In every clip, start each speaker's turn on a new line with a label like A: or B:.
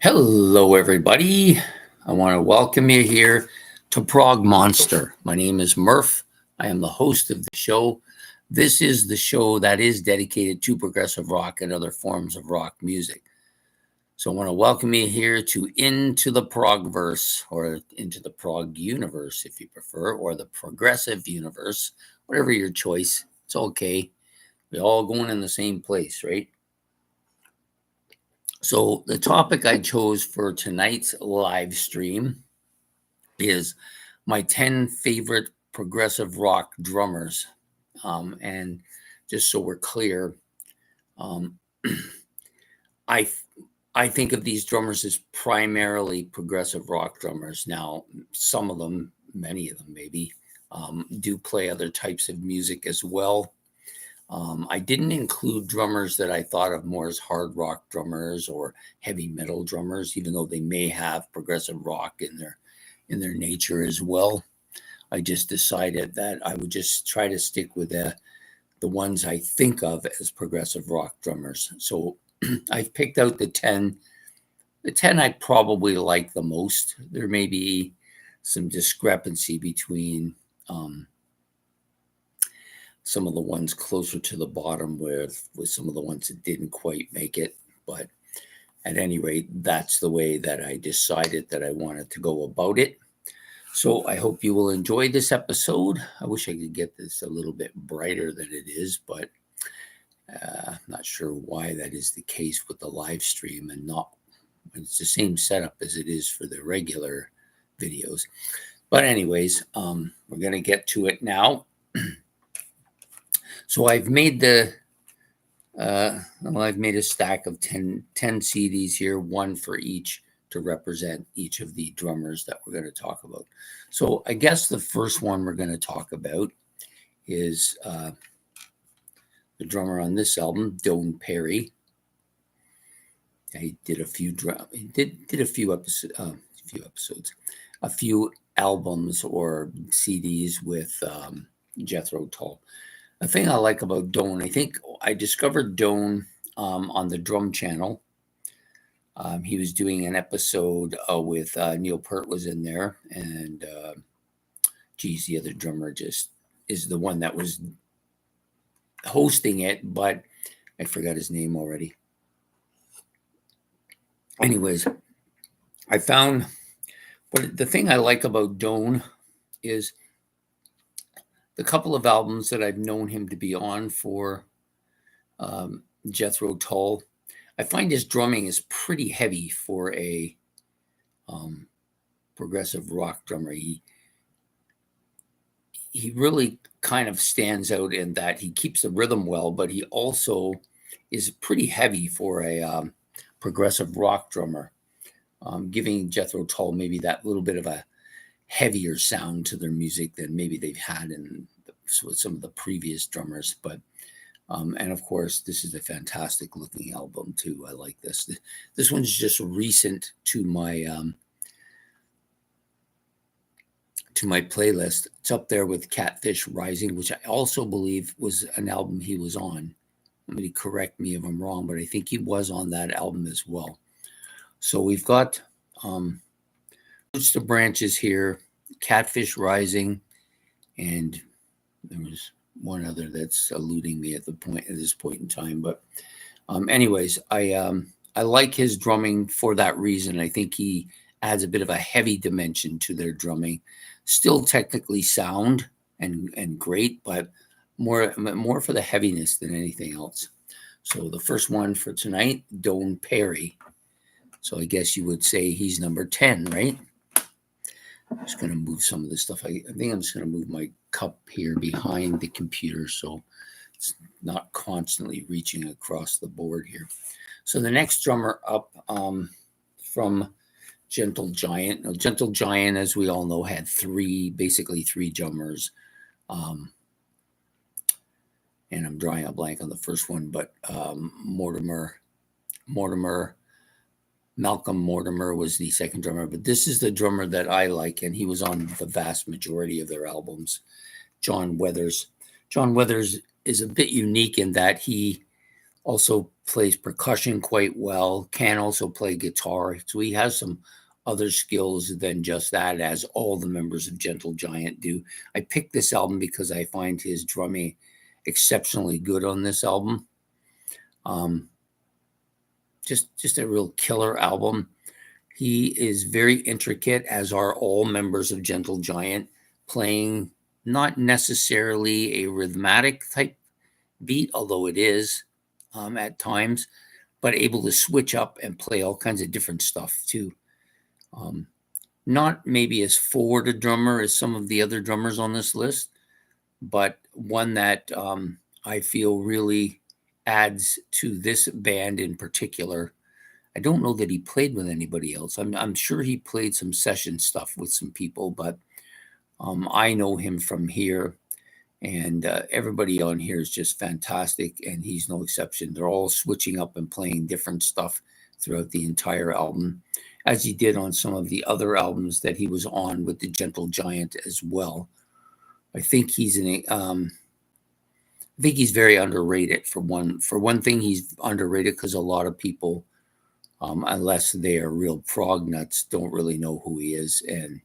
A: Hello, everybody. I want to welcome you here to Prog Monster. My name is Murph. I am the host of the show. This is the show that is dedicated to progressive rock and other forms of rock music. So I want to welcome you here to Into the Progverse, or Into the Prog Universe, if you prefer, or the Progressive Universe, whatever your choice. It's okay. We're all going in the same place, right? So the topic I chose for tonight's live stream is my 10 favorite progressive rock drummers. And just so we're clear, um, I I think of these drummers as primarily progressive rock drummers. Now, some of them, many of them maybe, do play other types of music as well. I didn't include drummers that I thought of more as hard rock drummers or heavy metal drummers, even though they may have progressive rock in their nature as well. I just decided that I would just try to stick with the ones I think of as progressive rock drummers. So I've picked out the ten I probably like the most. There may be some discrepancy between some of the ones closer to the bottom with some of the ones that didn't quite make it. But at any rate, that's the way that I decided that I wanted to go about it. So I hope you will enjoy this episode. I wish I could get this a little bit brighter than it is, but I'm not sure why that is the case with the live stream and not. It's the same setup as it is for the regular videos. But anyways, we're going to get to it now. So I've made I've made a stack of 10 CDs here, one for each to represent each of the drummers that we're going to talk about. So I guess the first one we're going to talk about is the drummer on this album, Don Perry. He did a few did a few episodes, a few albums or CDs with Jethro Tull. The thing I like about Don, I think I discovered Don on the Drum Channel. He was doing an episode with Neil Peart was in there, and the other drummer just is the one that was hosting it, but I forgot his name already. Anyways, I found, but the thing I like about Don is the couple of albums that I've known him to be on for Jethro Tull. I find his drumming is pretty heavy for a progressive rock drummer. He really kind of stands out in that he keeps the rhythm well, but he also is pretty heavy for a progressive rock drummer, giving Jethro Tull maybe that little bit of a heavier sound to their music than maybe they've had with some of the previous drummers. But and of course, this is a fantastic looking album too. I like this. This one's just recent to my playlist. It's up there with Catfish Rising, which I also believe was an album he was on. Somebody correct me if I'm wrong, but I think he was on that album as well. So we've got Roots to Branches here, Catfish Rising, and there was one other that's eluding me at this point in time. But anyways, I like his drumming for that reason. I think he adds a bit of a heavy dimension to their drumming. Still technically sound and great, but more for the heaviness than anything else. So the first one for tonight, Don Perry. So I guess you would say he's number 10, right? I'm just going to move some of this stuff. I think I'm just going to move my cup here behind the computer so it's not constantly reaching across the board here. So the next drummer up from Gentle Giant. Now, Gentle Giant, as we all know, had basically three drummers. And I'm drawing a blank on the first one, but Malcolm Mortimer was the second drummer, but this is the drummer that I like, and he was on the vast majority of their albums, John Weathers. John Weathers is a bit unique in that he Also plays percussion quite well, can also play guitar. So he has some other skills than just that, as all the members of Gentle Giant do. I picked this album because I find his drumming exceptionally good on this album. Just a real killer album. He is very intricate, as are all members of Gentle Giant, playing not necessarily a rhythmic type beat, although it is at times, but able to switch up and play all kinds of different stuff too. Not maybe as forward a drummer as some of the other drummers on this list, but one that I feel really adds to this band in particular. I don't know that he played with anybody else. I'm sure he played some session stuff with some people, but I know him from here, and everybody on here is just fantastic, and he's no exception. They're all switching up and playing different stuff throughout the entire album, as he did on some of the other albums that he was on with the Gentle Giant as well. I think he's I think he's very underrated. For one thing, he's underrated because a lot of people, unless they are real prog nuts, don't really know who he is, and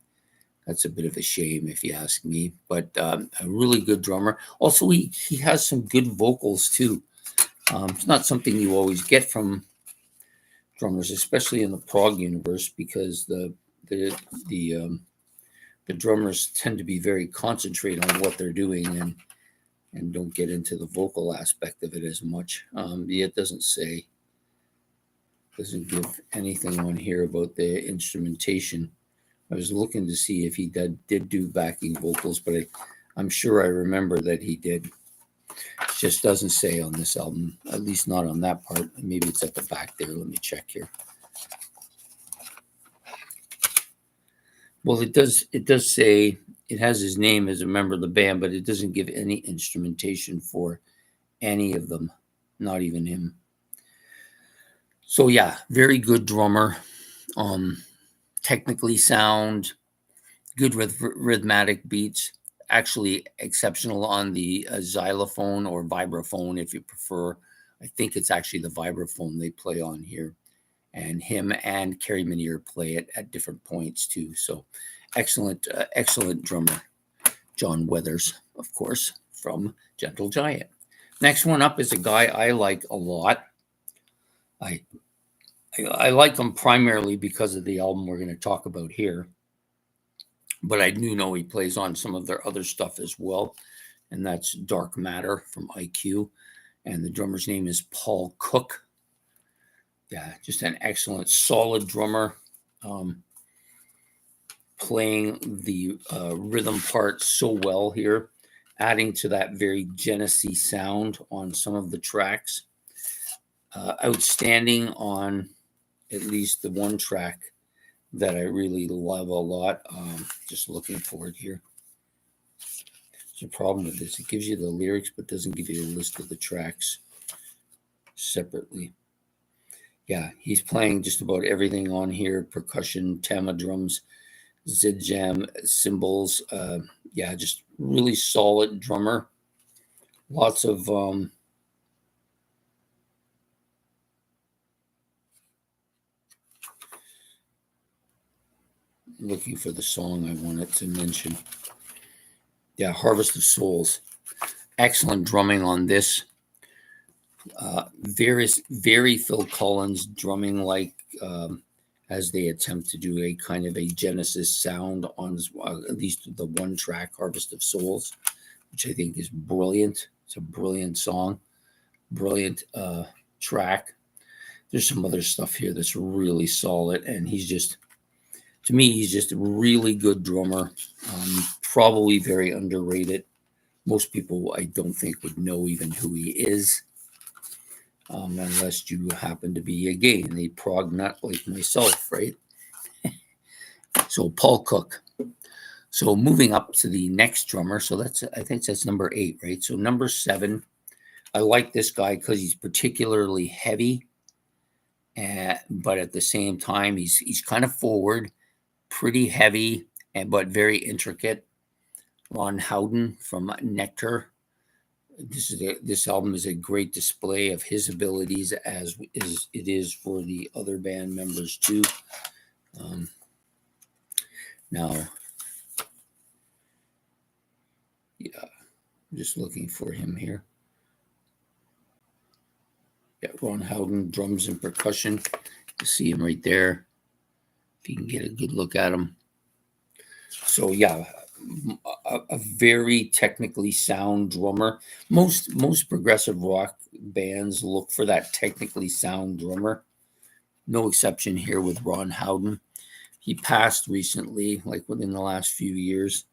A: that's a bit of a shame if you ask me. But a really good drummer. Also, he has some good vocals too. It's not something you always get from drummers, especially in the prog universe, because the drummers tend to be very concentrated on what they're doing and don't get into the vocal aspect of it as much. It doesn't give anything on here about the instrumentation. I was looking to see if he did do backing vocals, but I'm sure I remember that he did. It just doesn't say on this album, at least not on that part. Maybe it's at the back there. Let me check here. Well, it does say it has his name as a member of the band, but it doesn't give any instrumentation for any of them, not even him. So yeah, very good drummer. Technically sound, good with rhythmic beats, actually exceptional on the xylophone or vibraphone, if you prefer. I think it's actually the vibraphone they play on here. And him and Kerry Minier play it at different points too. So excellent drummer. John Weathers, of course, from Gentle Giant. Next one up is a guy I like a lot. I like him primarily because of the album we're going to talk about here. But I do know he plays on some of their other stuff as well. And that's Dark Matter from IQ. And the drummer's name is Paul Cook. Yeah, just an excellent, solid drummer. Playing the rhythm part so well here, adding to that very Genesee sound on some of the tracks. Outstanding on at least the one track that I really love a lot. Just looking for it here. There's a problem with this. It gives you the lyrics, but doesn't give you a list of the tracks separately. Yeah, he's playing just about everything on here. Percussion, tama drums, Zijam cymbals. Yeah, just really solid drummer. Lots of looking for the song I wanted to mention. Yeah, Harvest of Souls. Excellent drumming on this. Very Phil Collins drumming, like as they attempt to do a kind of a Genesis sound on at least the one track, Harvest of Souls, which I think is brilliant. It's a brilliant song, brilliant track. There's some other stuff here that's really solid, and he's just a really good drummer. Probably very underrated. Most people, I don't think, would know even who he is, unless you happen to be, again, a prog nut like myself, right? So Paul Cook. So moving up to the next drummer. So I think that's number 8, right? So number 7, I like this guy because he's particularly heavy, but at the same time, he's kind of forward, pretty heavy, but very intricate. Ron Howden from Nectar. This album is a great display of his abilities, as it is for the other band members too. Now, yeah, I'm just looking for him here. Yeah, Ron Howden, drums and percussion. You see him right there. If you can get a good look at him. So yeah, a very technically sound drummer. Most progressive rock bands look for that technically sound drummer. No exception here with Ron Howden. He passed recently, like within the last few years.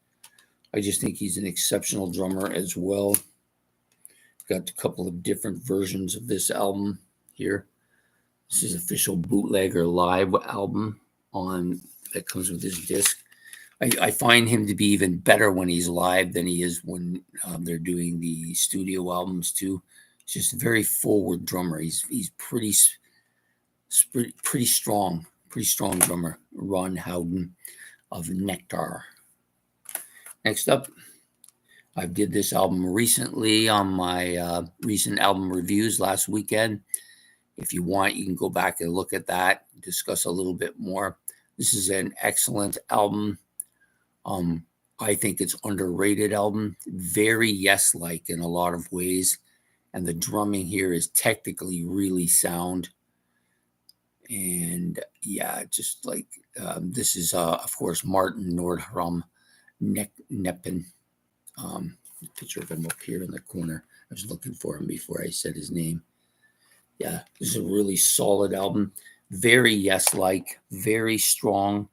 A: I just think he's an exceptional drummer as well. Got a couple of different versions of this album here. This is official bootleg or live album that comes with this disc. I find him to be even better when he's live than he is when they're doing the studio albums too. He's just a very forward drummer. He's pretty strong drummer. Ron Howden of Nectar. Next up, I did this album recently on my recent album reviews last weekend. If you want, you can go back and look at that, discuss a little bit more. This is an excellent album. I think it's underrated album, very Yes-like in a lot of ways, and the drumming here is technically really sound. And yeah, just like this is of course Martin Nordstrom Neppen. Picture of him up here in the corner. I was looking for him before I said his name. Yeah, this is a really solid album, very Yes-like, very strong.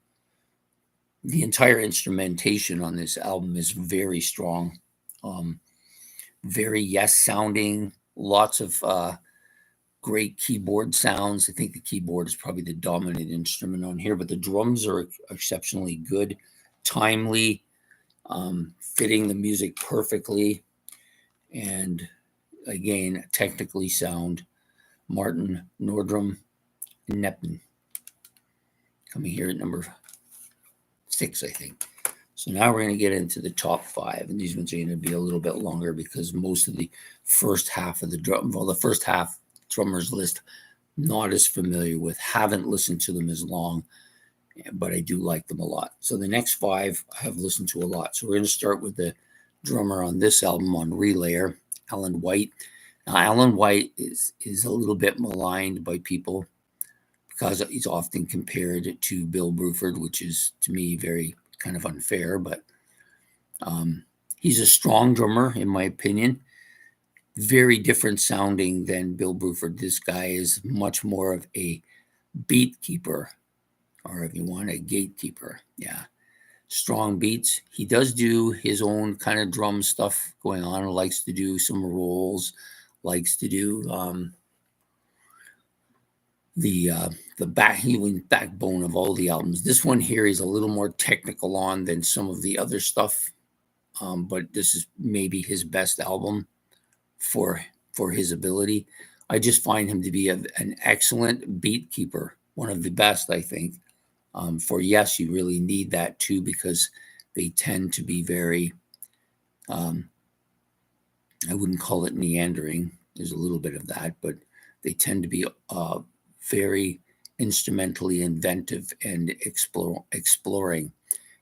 A: The entire instrumentation on this album is very strong, very Yes sounding, lots of great keyboard sounds. I think the keyboard is probably the dominant instrument on here, but the drums are exceptionally good, timely, fitting the music perfectly, and again, technically sound. Martin Nordstrom Neppen coming here at number 6, I think. So now we're going to get into the top 5, and these ones are going to be a little bit longer because most of the first half of the first half drummers list, not as familiar with, haven't listened to them as long, but I do like them a lot. So the next 5 I have listened to a lot. So we're going to start with the drummer on this album on Relayer, Alan White. Now, Alan White is a little bit maligned by people because he's often compared to Bill Bruford, which is to me very kind of unfair, but he's a strong drummer in my opinion. Very different sounding than Bill Bruford. This guy is much more of a beat keeper, or if you want, a gatekeeper. Yeah, strong beats. He does do his own kind of drum stuff going on. Likes to do some rolls. Likes to do the backbone of all the albums. This one here is a little more technical on than some of the other stuff, but this is maybe his best album for his ability. I just find him to be an excellent beat keeper, one of the best, I think. For Yes, you really need that too because they tend to be very, I wouldn't call it meandering. There's a little bit of that, but they tend to be very instrumentally inventive and exploring.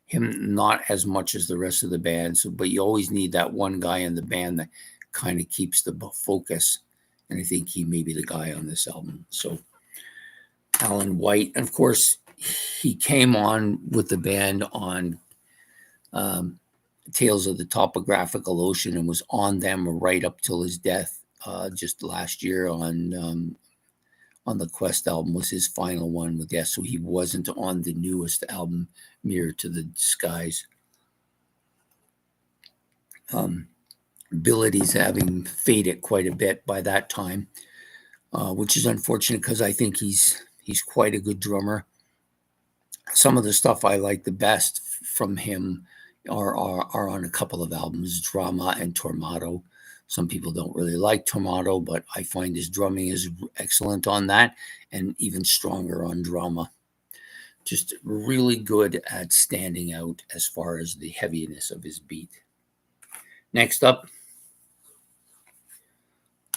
A: Him not as much as the rest of the band, but you always need that one guy in the band that kind of keeps the focus, and I think he may be the guy on this album. So Alan White, and of course he came on with the band on Tales of the Topographical Ocean and was on them right up till his death just last year on the Quest album was his final one with Yes, so he wasn't on the newest album, Mirror to the Skies. Abilities having faded quite a bit by that time, which is unfortunate because I think he's quite a good drummer. Some of the stuff I like the best from him are on a couple of albums, Drama and Tormato. Some people don't really like Tormato, but I find his drumming is excellent on that and even stronger on Drama. Just really good at standing out as far as the heaviness of his beat. Next up,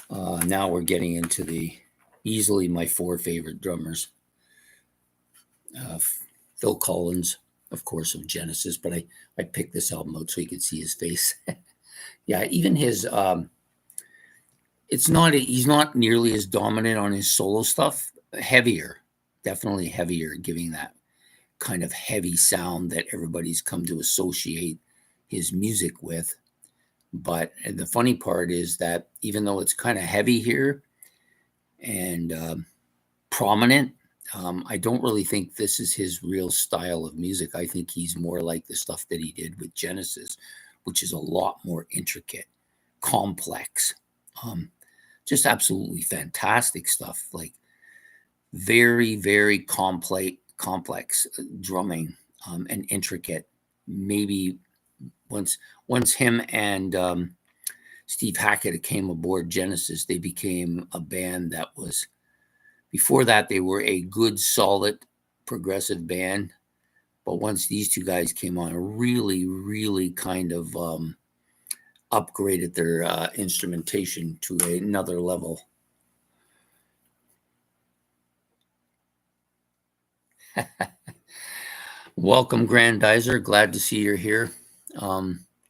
A: Now we're getting into the easily my 4 favorite drummers. Phil Collins, of course, of Genesis, but I picked this album out so you could see his face. Yeah, even his he's not nearly as dominant on his solo stuff. Heavier, definitely heavier, giving that kind of heavy sound that everybody's come to associate his music with. But the funny part is that even though it's kind of heavy here and prominent, I don't really think this is his real style of music. I think he's more like the stuff that he did with Genesis, which is a lot more intricate, complex, just absolutely fantastic stuff. Like very, very complex drumming and intricate. Maybe once him and Steve Hackett came aboard Genesis, they became a band that was. Before that, they were a good, solid, progressive band. But once these two guys came on, really, really kind of upgraded their instrumentation to another level. Welcome, Grandizer. Glad to see you're here.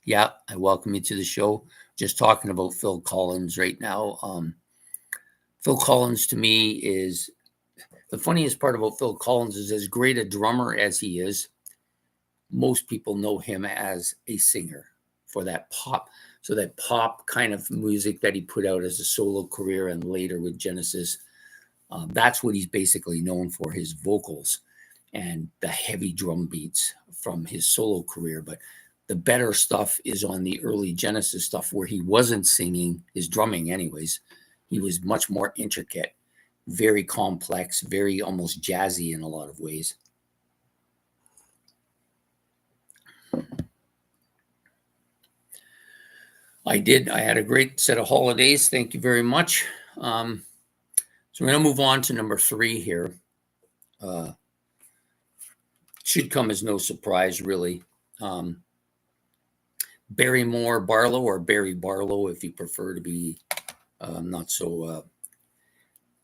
A: Yeah, I welcome you to the show. Just talking about Phil Collins right now. Phil Collins to me is the funniest part about Phil Collins is as great a drummer as he is, most people know him as a singer for that pop. So that pop kind of music that he put out as a solo career and later with Genesis, that's what he's basically known for, his vocals and the heavy drum beats from his solo career. But the better stuff is on the early Genesis stuff where he wasn't singing, his drumming anyways. He was much more intricate, very complex, very almost jazzy in a lot of ways. I did. I had a great set of holidays. Thank you very much. So we're going to move on to number 3 here. Should come as no surprise, really. Barrymore Barlow, or Barry Barlow, if you prefer to be not so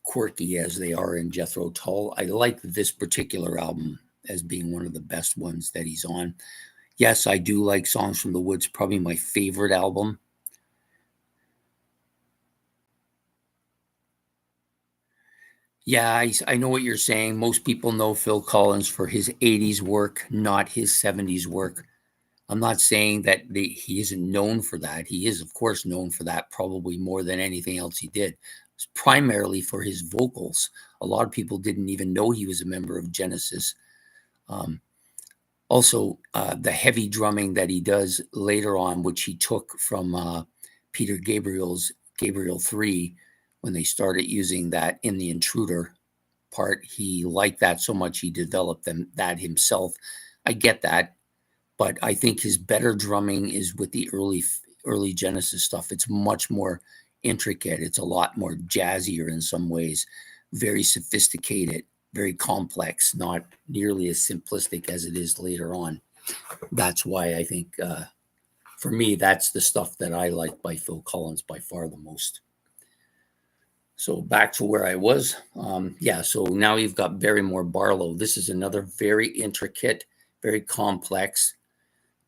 A: quirky as they are in Jethro Tull. I like this particular album as being one of the best ones that he's on. Yes, I do like Songs from the Woods, probably my favorite album. Yeah, I know what you're saying. Most people know Phil Collins for his 80s work, not his 70s work. I'm not saying that he isn't known for that. He is, of course, known for that probably more than anything else he did. It's primarily for his vocals. A lot of people didn't even know he was a member of Genesis. Also, the heavy drumming that he does later on, which he took from Peter Gabriel's Gabriel 3, when they started using that in the Intruder part, he liked that so much he developed that himself. I get that, but I think his better drumming is with the early Genesis stuff. It's much more intricate. It's a lot more jazzier in some ways, very sophisticated, very complex, not nearly as simplistic as it is later on. That's why I think, for me, that's the stuff that I like by Phil Collins by far the most. So back to where I was. So now you've got Barrymore Barlow. This is another very intricate, very complex,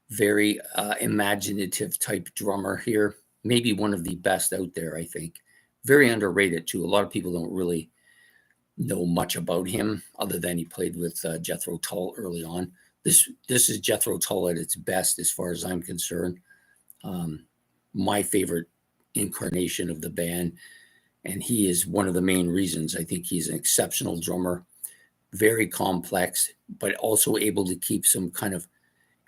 A: very imaginative type drummer here. Maybe one of the best out there, I think. Very underrated too. A lot of people don't really know much about him other than he played with Jethro Tull early on. This is Jethro Tull at its best as far as I'm concerned. My favorite incarnation of the band. And he is one of the main reasons. I think he's an exceptional drummer, very complex, but also able to keep some kind of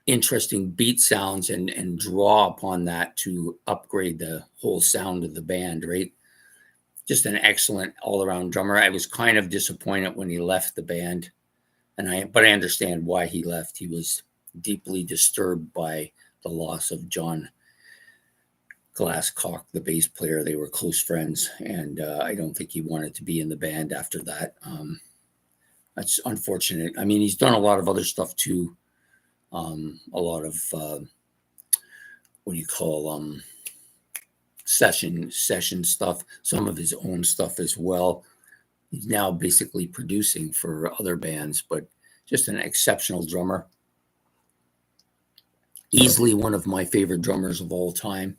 A: interesting beat sounds and draw upon that to upgrade the whole sound of the band, right? Just an excellent all-around drummer. I was kind of disappointed when he left the band, but I understand why he left. He was deeply disturbed by the loss of John Glasscock, the bass player. They were close friends, and I don't think he wanted to be in the band after that. That's unfortunate. I mean, he's done a lot of other stuff too. A lot of what do you call session stuff, some of his own stuff as well. He's now basically producing for other bands, but just an exceptional drummer. Easily one of my favorite drummers of all time.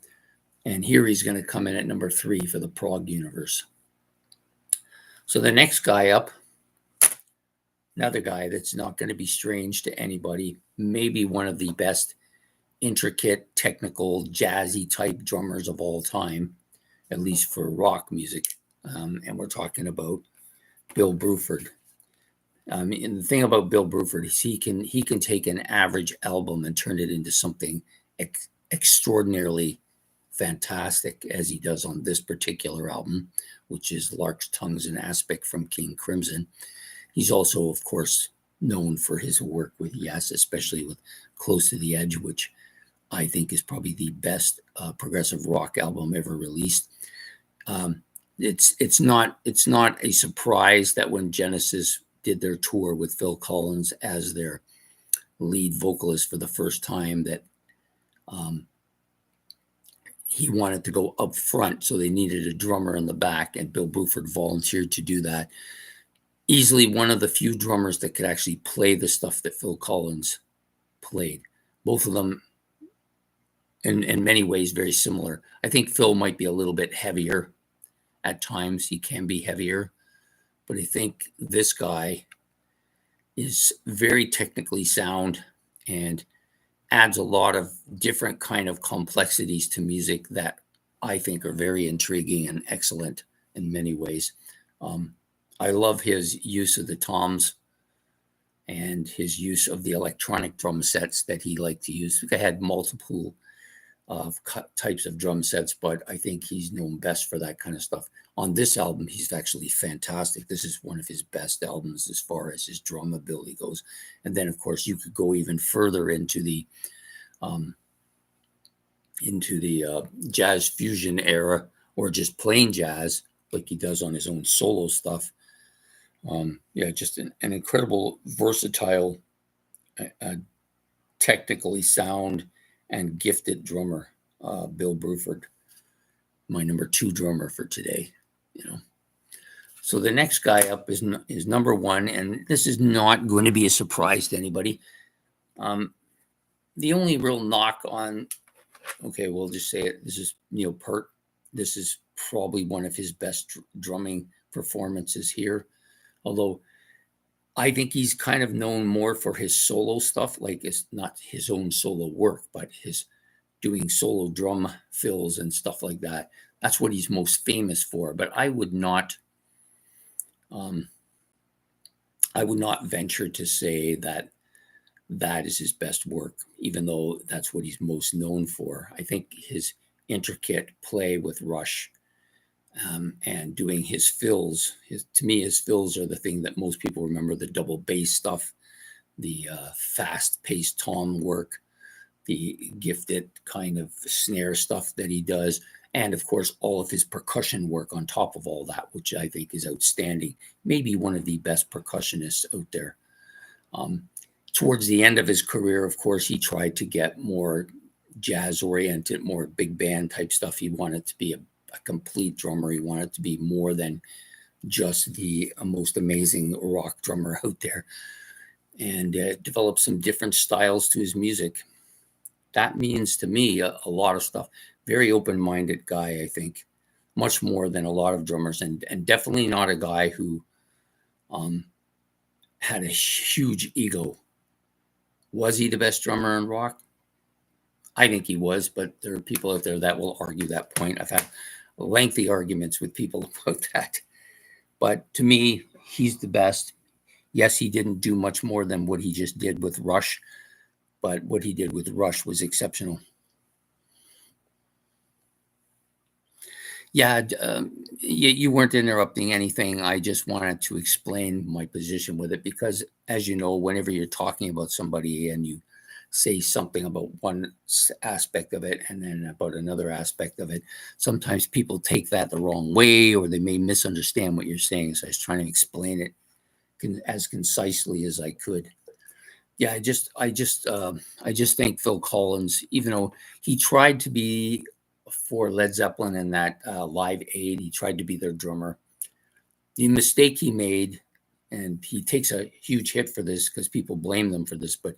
A: And here he's going to come in at number 3 for the Prog universe. So the next guy up, another guy that's not going to be strange to anybody, maybe one of the best intricate, technical, jazzy type drummers of all time, at least for rock music. And we're talking about Bill Bruford. And the thing about Bill Bruford is he can take an average album and turn it into something extraordinarily fantastic, as he does on this particular album, which is Lark's Tongues and Aspic from King Crimson. He's also, of course, known for his work with Yes, especially with Close to the Edge, which I think is probably the best progressive rock album ever released. It's not a surprise that when Genesis did their tour with Phil Collins as their lead vocalist for the first time, that he wanted to go up front, so they needed a drummer in the back, and Bill Bruford volunteered to do that. Easily one of the few drummers that could actually play the stuff that Phil Collins played. Both of them, in many ways, very similar. I think Phil might be a little bit heavier at times. He can be heavier, but I think this guy is very technically sound and adds a lot of different kind of complexities to music that I think are very intriguing and excellent in many ways. I love his use of the toms and his use of the electronic drum sets that he liked to use. I had multiple types of drum sets, but I think he's known best for that kind of stuff. On this album, he's actually fantastic. This is one of his best albums as far as his drum ability goes. And then, of course, you could go even further into the jazz fusion era, or just plain jazz, like he does on his own solo stuff. Just an incredible, versatile, technically sound and gifted drummer, Bill Bruford, my number 2 drummer for today. So the next guy up is number 1, and this is not going to be a surprise to anybody. The only real knock on, we'll just say it, this is Neil Peart. This is probably one of his best drumming performances here, although I think he's kind of known more for his solo stuff, like it's not his own solo work, but his doing solo drum fills and stuff like that. That's what he's most famous for. But I would not venture to say that is his best work, even though that's what he's most known for. I think his intricate play with Rush and doing his fills, to me, his fills are the thing that most people remember: the double bass stuff, the fast-paced tom work, the gifted kind of snare stuff that he does, and of course all of his percussion work on top of all that, which I think is outstanding. Maybe one of the best percussionists out there. Towards the end of his career, of course, he tried to get more jazz-oriented, more big band type stuff. He wanted to be a complete drummer. He wanted to be more than just the most amazing rock drummer out there, and developed some different styles to his music. That means to me a lot of stuff. Very open-minded guy, I think, much more than a lot of drummers, and definitely not a guy who had a huge ego. Was he the best drummer in rock? I think he was, but there are people out there that will argue that point. I've had lengthy arguments with people about that. But to me, he's the best. Yes, he didn't do much more than what he just did with Rush, but what he did with Rush was exceptional. Yeah, you weren't interrupting anything. I just wanted to explain my position with it because, as you know, whenever you're talking about somebody and you say something about one aspect of it and then about another aspect of it, sometimes people take that the wrong way, or they may misunderstand what you're saying. So I was trying to explain it as concisely as I could. Yeah, I just think Phil Collins, even though he tried to be for Led Zeppelin in that Live Aid. He tried to be their drummer. The mistake he made, and he takes a huge hit for this because people blame them for this, but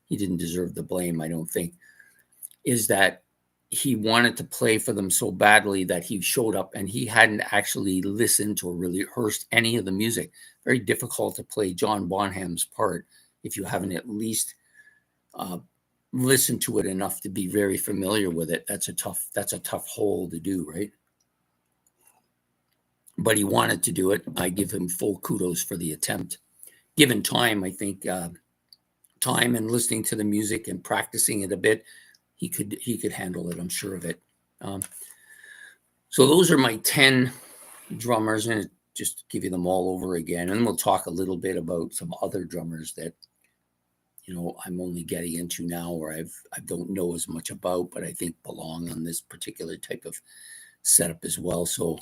A: he didn't deserve the blame, I don't think, is that he wanted to play for them so badly that he showed up and he hadn't actually listened or really rehearsed any of the music. Very difficult to play John Bonham's part if you haven't at least listened to it enough to be very familiar with it. That's a tough hole to do, right? But he wanted to do it. I give him full kudos for the attempt. Given time, I think time and listening to the music and practicing it a bit, he could handle it. I'm sure of it. So those are my 10 drummers, and just give you them all over again. And we'll talk a little bit about some other drummers that I'm only getting into now, or I don't know as much about, but I think belong on this particular type of setup as well. So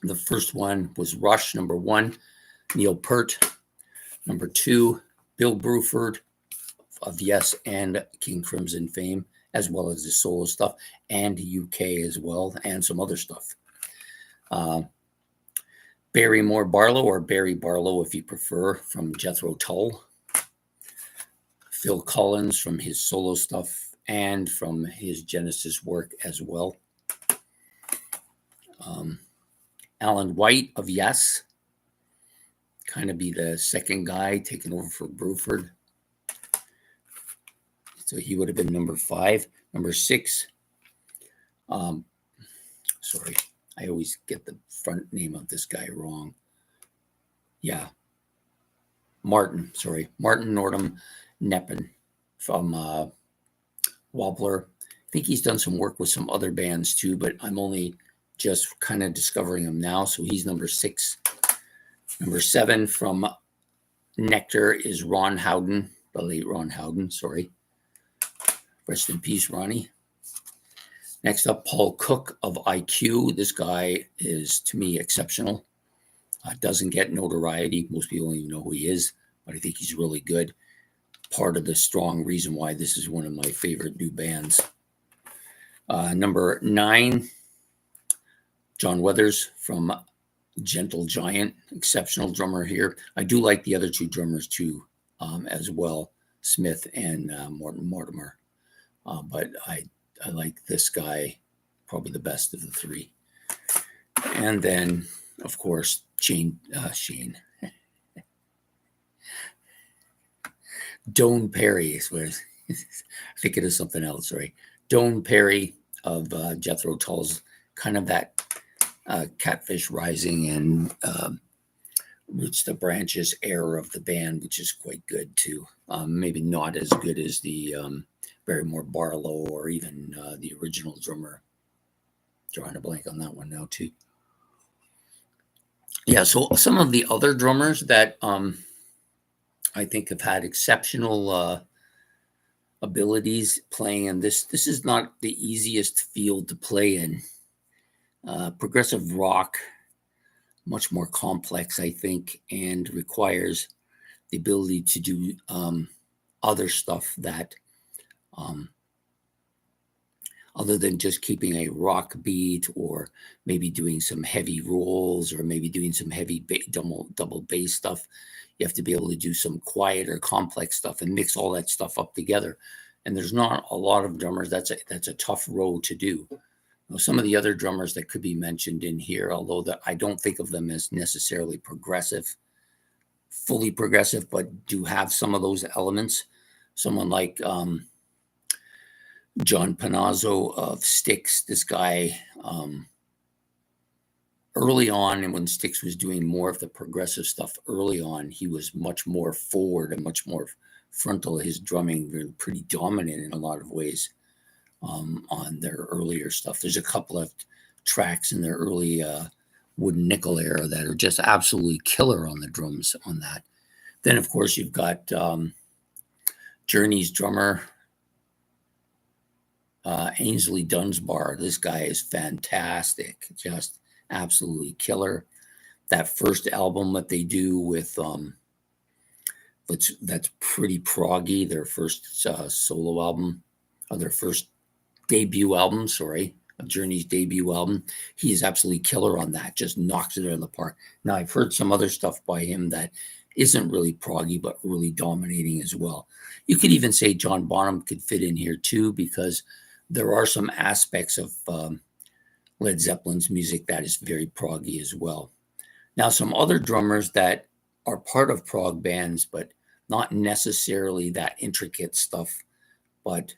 A: the first one was Rush, number 1, Neil Peart, number 2, Bill Bruford of Yes and King Crimson fame, as well as the solo stuff, and UK as well, and some other stuff. Barrymore Barlow, or Barry Barlow if you prefer, from Jethro Tull. Phil Collins from his solo stuff and from his Genesis work as well. Alan White of Yes, kind of be the second guy taking over for Bruford. So he would have been number 5. Number 6, sorry, I always get the front name of this guy wrong. Yeah, Martin Nordum Neppen from Wobbler. I think he's done some work with some other bands too, but I'm only just kind of discovering him now. So he's number 6. Number 7 from Nectar is Ron Howden, the late Ron Howden, sorry. Rest in peace, Ronnie. Next up, Paul Cook of IQ. This guy is, to me, exceptional. Doesn't get notoriety. Most people don't even know who he is, but I think he's really good. Part of the strong reason why this is one of my favorite new bands. Number 9, John Weathers from Gentle Giant. Exceptional drummer here. I do like the other 2 drummers too, as well, Smith and Mortimer. But I like this guy probably the best of the 3. And then, of course, Shane. Doane Perry is what I think it is something else, right? Doane Perry of Jethro Tull's, kind of that Catfish Rising and Roots the Branches era of the band, which is quite good too. Maybe not as good as the Barrymore Barlow or even the original drummer. Drawing a blank on that one now too. Yeah, so some of the other drummers that I think have had exceptional abilities playing in this. This is not the easiest field to play in. Progressive rock, much more complex, I think, and requires the ability to do other stuff that, other than just keeping a rock beat, or maybe doing some heavy rolls, or maybe doing some heavy double bass stuff. You have to be able to do some quieter, complex stuff and mix all that stuff up together. And there's not a lot of drummers. That's a tough road to do. Now, some of the other drummers that could be mentioned in here, although I don't think of them as necessarily progressive, fully progressive, but do have some of those elements. Someone like John Panazzo of Styx. This guy, early on, and when Styx was doing more of the progressive stuff early on, he was much more forward and much more frontal. His drumming was pretty dominant in a lot of ways on their earlier stuff. There's a couple of tracks in their early Wooden Nickel era that are just absolutely killer on the drums on that. Then, of course, you've got Journey's drummer, Ainsley Dunsbar. This guy is fantastic, just absolutely killer. That first album that they do with that's pretty proggy, their first solo album, or their first debut album, Journey's debut album. He is absolutely killer on that, just knocks it out of the park. Now, I've heard some other stuff by him that isn't really proggy, but really dominating as well. You could even say John Bonham could fit in here too, because there are some aspects of Led Zeppelin's music that is very proggy as well. Now, some other drummers that are part of prog bands, but not necessarily that intricate stuff, but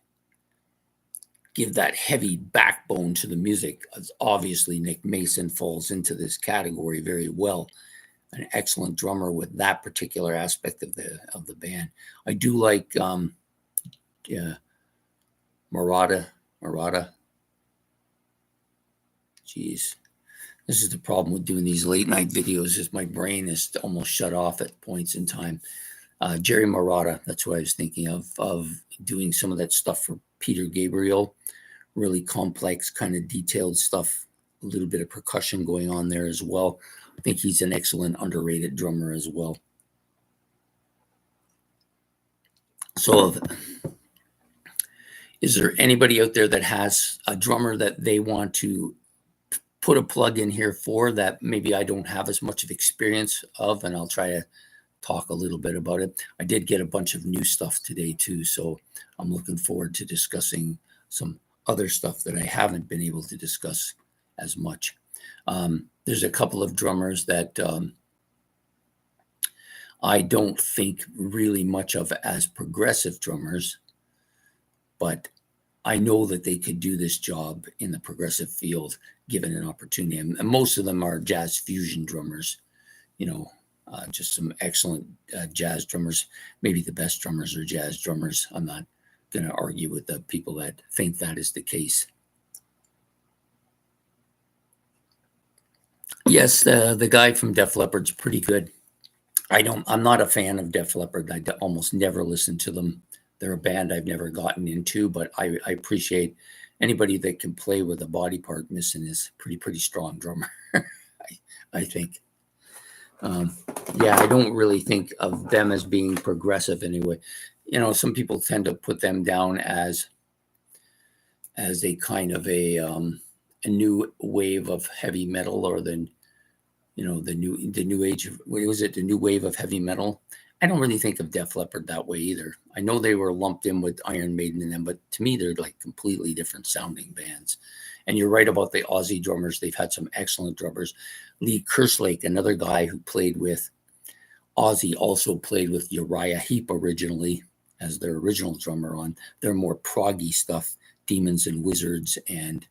A: give that heavy backbone to the music. Obviously, Nick Mason falls into this category very well. An excellent drummer with that particular aspect of the band. I do like Murata. Jeez, this is the problem with doing these late night videos. Is my brain is almost shut off at points in time. Jerry Murata, that's what I was thinking of doing some of that stuff for Peter Gabriel. Really complex, kind of detailed stuff. A little bit of percussion going on there as well. I think he's an excellent, underrated drummer as well. So, is there anybody out there that has a drummer that they want to put a plug in here for that maybe I don't have as much of experience of, and I'll try to talk a little bit about it. I did get a bunch of new stuff today too, so I'm looking forward to discussing some other stuff that I haven't been able to discuss as much. There's a couple of drummers that I don't think really much of as progressive drummers, but I know that they could do this job in the progressive field given an opportunity. And most of them are jazz fusion drummers, just some excellent jazz drummers. Maybe the best drummers are jazz drummers. I'm not going to argue with the people that think that is the case. Yes, the guy from Def Leppard's pretty good. I'm not a fan of Def Leppard. I almost never listen to them. They're a band I've never gotten into, but I appreciate anybody that can play with a body part missing is pretty strong drummer. I think. I don't really think of them as being progressive anyway. Some people tend to put them down as a kind of a new wave of heavy metal, or the new age of, what was it, the new wave of heavy metal. I don't really think of Def Leppard that way either. I know they were lumped in with Iron Maiden and them, but to me, they're like completely different sounding bands. And you're right about the Aussie drummers. They've had some excellent drummers. Lee Kerslake, another guy who played with Ozzy, also played with Uriah Heep originally as their original drummer on their more proggy stuff, Demons and Wizards and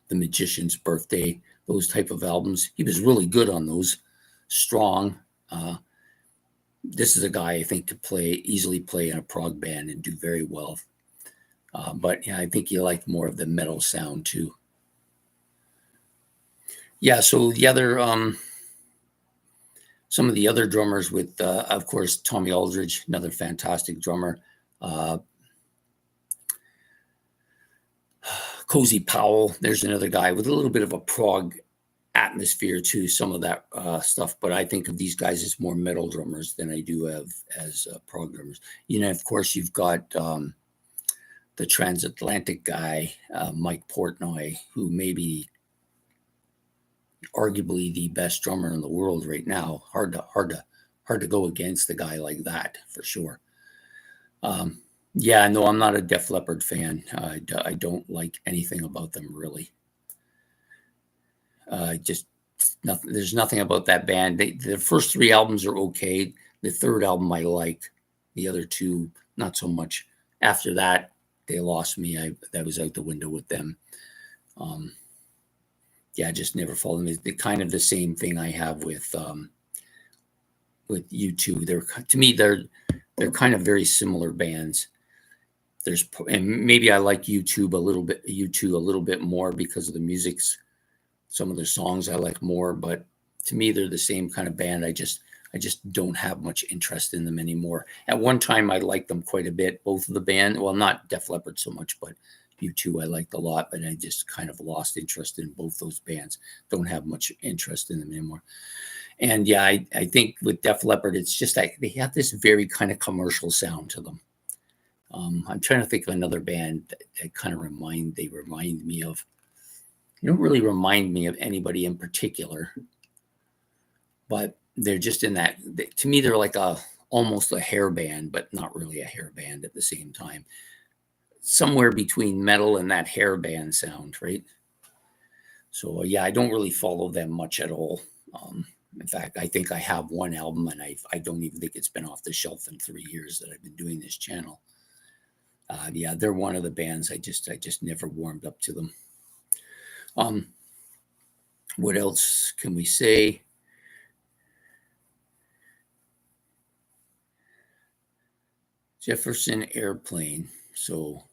A: The Magician's Birthday, those type of albums. He was really good on those, strong. This is a guy I think could easily play in a prog band and do very well. But yeah, I think he liked more of the metal sound too. Yeah, so the other, some of the other drummers with, of course, Tommy Aldridge, another fantastic drummer. Cozy Powell, there's another guy with a little bit of a prog atmosphere to some of that stuff, but I think of these guys as more metal drummers than I do as prog drummers. Of course, you've got the transatlantic guy, Mike Portnoy, who may be arguably the best drummer in the world right now. Hard to go against a guy like that for sure. Yeah, no, I'm not a Def Leppard fan. I don't like anything about them really. Just nothing. There's nothing about that band. The first three albums are okay. The third album I like. The other two, not so much. After that, they lost me. That was out the window with them. I just never followed them. They're kind of the same thing I have with U2. To me, they're kind of very similar bands. And maybe I like U2 a little bit more because of the music's. Some of their songs I like more, but to me, they're the same kind of band. I just don't have much interest in them anymore. At one time, I liked them quite a bit, both of the band. Well, not Def Leppard so much, but U2 I liked a lot, but I just kind of lost interest in both those bands. Don't have much interest in them anymore. And yeah, I think with Def Leppard, it's just like they have this very kind of commercial sound to them. I'm trying to think of another band that kind of remind me of. You don't really remind me of anybody in particular, but they're just in that. To me, they're like a almost a hair band, but not really a hair band at the same time. Somewhere between metal and that hair band sound, right? So yeah, I don't really follow them much at all. In fact, I think I have one album, and I don't even think it's been off the shelf in 3 years that I've been doing this channel. Yeah, they're one of the bands I just never warmed up to them. Um, what else can we say? Jefferson Airplane. So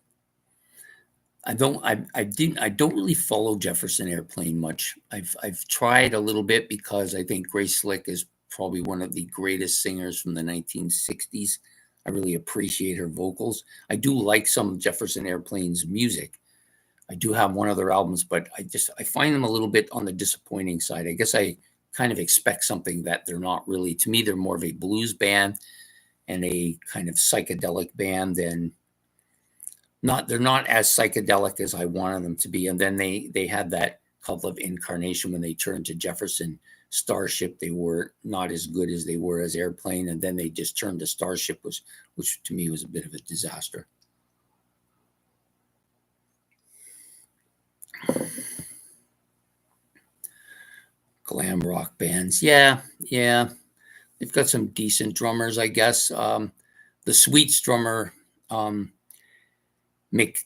A: I don't really follow Jefferson Airplane much. I've tried a little bit because I think Grace Slick is probably one of the greatest singers from the 1960s. I really appreciate her vocals. I do like some of Jefferson Airplane's music. I do have one of their albums, but I find them a little bit on the disappointing side. I guess I kind of expect something that they're not really. To me, they're more of a blues band and a kind of psychedelic band than not. They're not as psychedelic as I wanted them to be. And then they had that couple of incarnation when they turned to Jefferson Starship. They were not as good as they were as Airplane, and then they just turned to Starship, which to me was a bit of a disaster. Glam rock bands, yeah, yeah. They've got some decent drummers, I guess. The Sweets drummer, Mick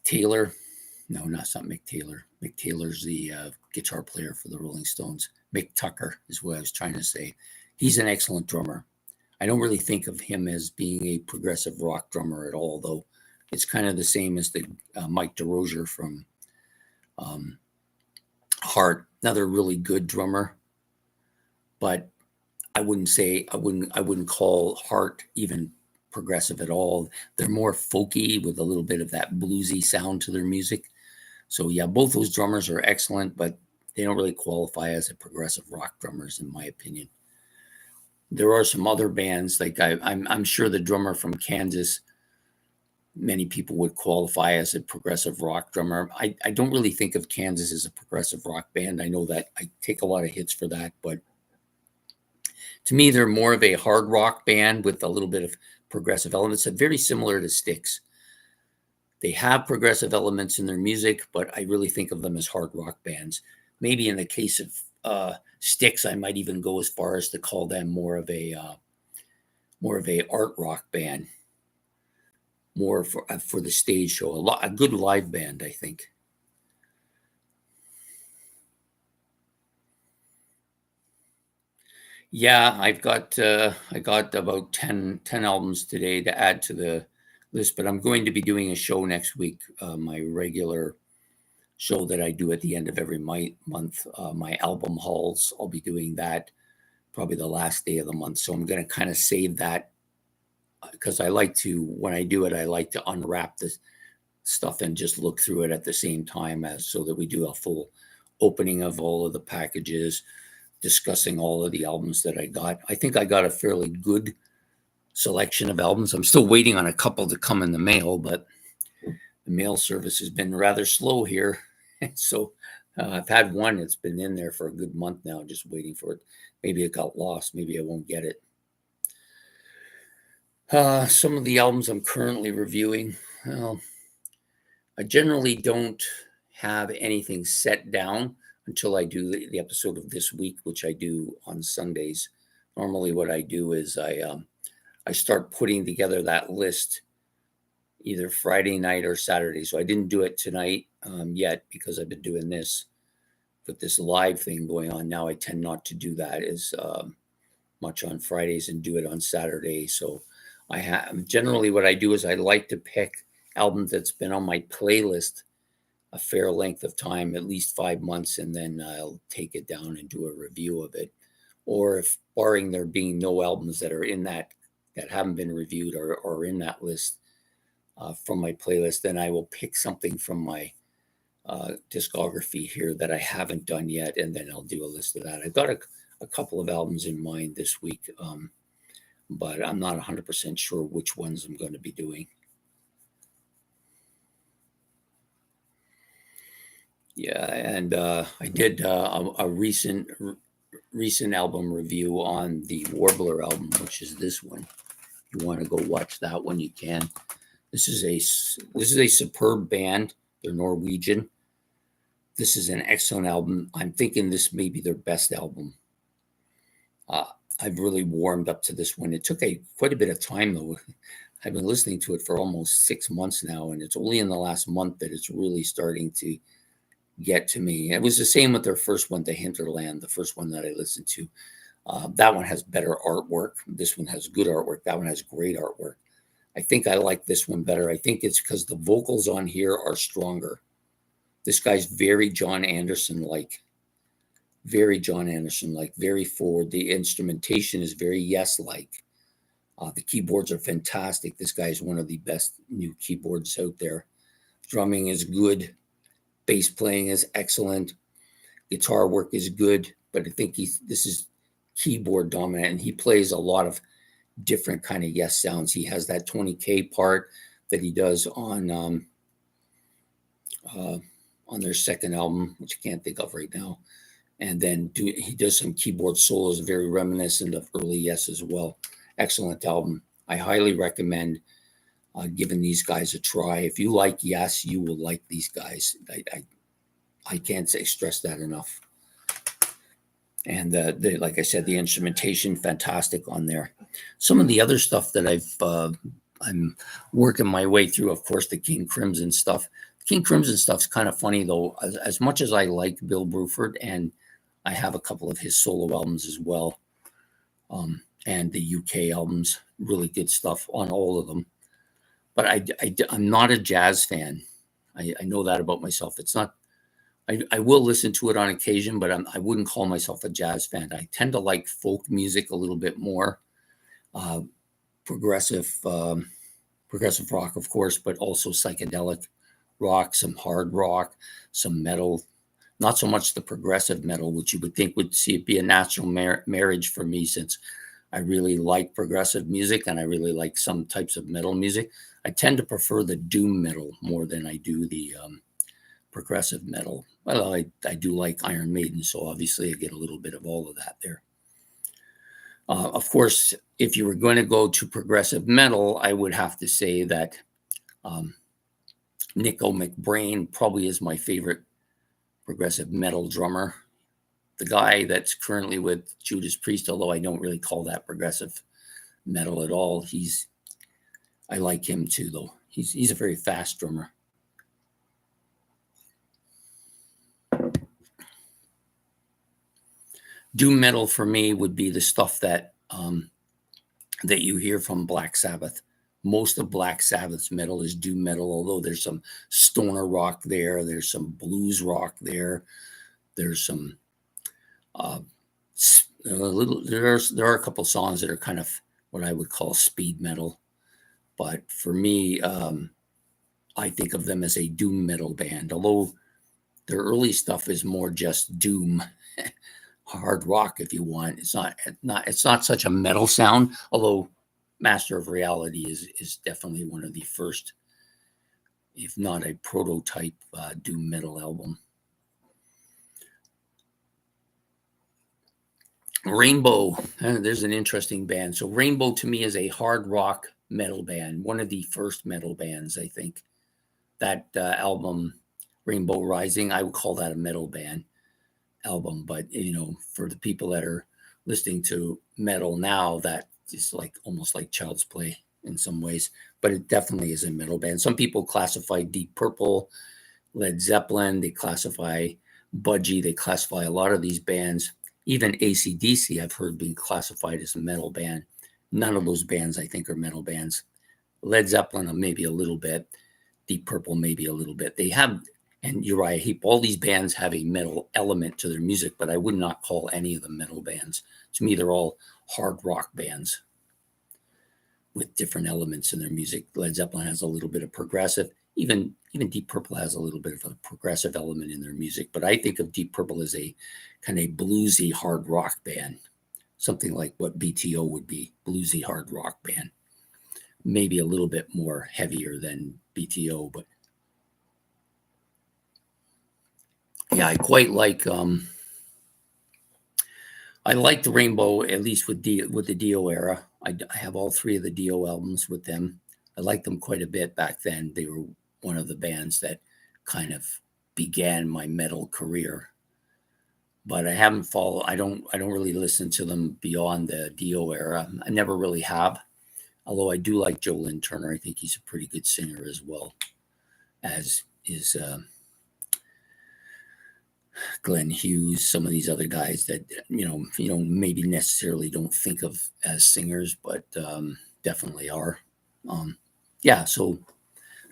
A: Taylor. No, not Mick Taylor. Mick Taylor's the guitar player for the Rolling Stones. Mick Tucker is what I was trying to say. He's an excellent drummer. I don't really think of him as being a progressive rock drummer at all, though. It's kind of the same as the Mike DeRozier from Heart, another really good drummer. But I wouldn't call Heart even progressive at all. They're more folky with a little bit of that bluesy sound to their music. So yeah, both those drummers are excellent, but they don't really qualify as a progressive rock drummers, in my opinion. There are some other bands like I'm sure the drummer from Kansas, many people would qualify as a progressive rock drummer. I don't really think of Kansas as a progressive rock band. I know that I take a lot of hits for that, but to me, they're more of a hard rock band with a little bit of progressive elements. They're very similar to Styx. They have progressive elements in their music, but I really think of them as hard rock bands. Maybe in the case of Styx, I might even go as far as to call them more of a art rock band, more for the stage show. A good live band, I think. Yeah, I got about 10 albums today to add to the list, but I'm going to be doing a show next week, my regular show that I do at the end of every month, my album hauls. I'll be doing that probably the last day of the month. So I'm going to kind of save that because I like to, when I do it, I like to unwrap the stuff and just look through it at the same time as so that we do a full opening of all of the packages, discussing all of the albums that I got. I think I got a fairly good selection of albums. I'm still waiting on a couple to come in the mail, but the mail service has been rather slow here. So I've had one that's been in there for a good month now, just waiting for it. Maybe it got lost. Maybe I won't get it. Some of the albums I'm currently reviewing. Well, I generally don't have anything set down until I do the episode of this week, which I do on Sundays. Normally, what I do is I start putting together that list either Friday night or Saturday. So I didn't do it tonight yet because I've been doing this with this live thing going on. Now I tend not to do that as much on Fridays and do it on Saturday. So I have generally what I do is I like to pick albums that's been on my playlist a fair length of time, at least 5 months, and then I'll take it down and do a review of it. Or if barring there being no albums that are in that haven't been reviewed or in that list from my playlist, then I will pick something from my discography here that I haven't done yet, and then I'll do a list of that. I've got a couple of albums in mind this week, but I'm not 100% sure which ones I'm going to be doing. Yeah, and I did a recent album review on the Warbler album, which is this one. If you want to go watch that one, you can. This is a superb band. They're Norwegian. This is an excellent album. I'm thinking this may be their best album. Uh, I've really warmed up to this one. It took quite a bit of time though. I've been listening to it for almost 6 months now, and it's only in the last month that it's really starting to get to me. It was the same with their first one, The Hinterland, the first one that I listened to. That one has better artwork. This one has good artwork. That one has great artwork. I think I like this one better. I think it's because the vocals on here are stronger. This guy's very John Anderson like, very forward. The instrumentation is very Yes like. The keyboards are fantastic. This guy is one of the best new keyboards out there. Drumming is good. Bass playing is excellent. Guitar work is good, but I think this is keyboard dominant, and he plays a lot of different kind of Yes sounds. He has that 20K part that he does on their second album, which I can't think of right now. And then he does some keyboard solos, very reminiscent of early Yes as well. Excellent album. I highly recommend giving these guys a try. If you like Yes, you will like these guys. I can't stress that enough. And like I said, the instrumentation fantastic on there. Some of the other stuff that I'm working my way through, of course, the King Crimson stuff. King Crimson stuff's kind of funny though. As much as I like Bill Bruford, and I have a couple of his solo albums as well, and the UK albums, really good stuff on all of them. But I'm not a jazz fan. I know that about myself. It's not. I will listen to it on occasion, but I wouldn't call myself a jazz fan. I tend to like folk music a little bit more, progressive rock, of course, but also psychedelic rock, some hard rock, some metal. Not so much the progressive metal, which you would think would see it be a natural marriage for me, since I really like progressive music and I really like some types of metal music. I tend to prefer the doom metal more than I do the progressive metal. Well, I do like Iron Maiden, so obviously I get a little bit of all of that there. Of course, if you were going to go to progressive metal, I would have to say that Nico McBrain probably is my favorite progressive metal drummer. The guy that's currently with Judas Priest, although I don't really call that progressive metal at all, I like him too, though. He's a very fast drummer. Doom metal for me would be the stuff that you hear from Black Sabbath. Most of Black Sabbath's metal is doom metal, although there's some stoner rock there, there's some blues rock there, there's some there are a couple songs that are kind of what I would call speed metal, but for me, I think of them as a doom metal band, although their early stuff is more just doom. Hard rock, if you want. It's not such a metal sound, although Master of Reality is definitely one of the first, if not a prototype, doom metal album. Rainbow, there's an interesting band. So Rainbow to me is a hard rock metal band, one of the first metal bands, I think. That album, Rainbow Rising, I would call that a metal band album, but for the people that are listening to metal now, that is like almost like child's play in some ways, but it definitely is a metal band. Some people classify Deep Purple, Led Zeppelin, they classify Budgie, they classify a lot of these bands. Even AC/DC I've heard being classified as a metal band. None of those bands I think are metal bands. Led Zeppelin maybe a little bit, Deep Purple maybe a little bit. They have, and Uriah Heep, all these bands have a metal element to their music, but I would not call any of them metal bands. To me, they're all hard rock bands with different elements in their music. Led Zeppelin has a little bit of progressive. Even Deep Purple has a little bit of a progressive element in their music, but I think of Deep Purple as a kind of bluesy hard rock band, something like what BTO would be, bluesy hard rock band. Maybe a little bit more heavier than BTO, but Yeah, I quite like. I like the Rainbow, at least with the Dio era. I have all three of the Dio albums with them. I liked them quite a bit back then. They were one of the bands that kind of began my metal career. But I haven't followed. I don't really listen to them beyond the Dio era. I never really have. Although I do like Joe Lynn Turner. I think he's a pretty good singer as well as is Glenn Hughes, some of these other guys that maybe necessarily don't think of as singers, but definitely are. Yeah, so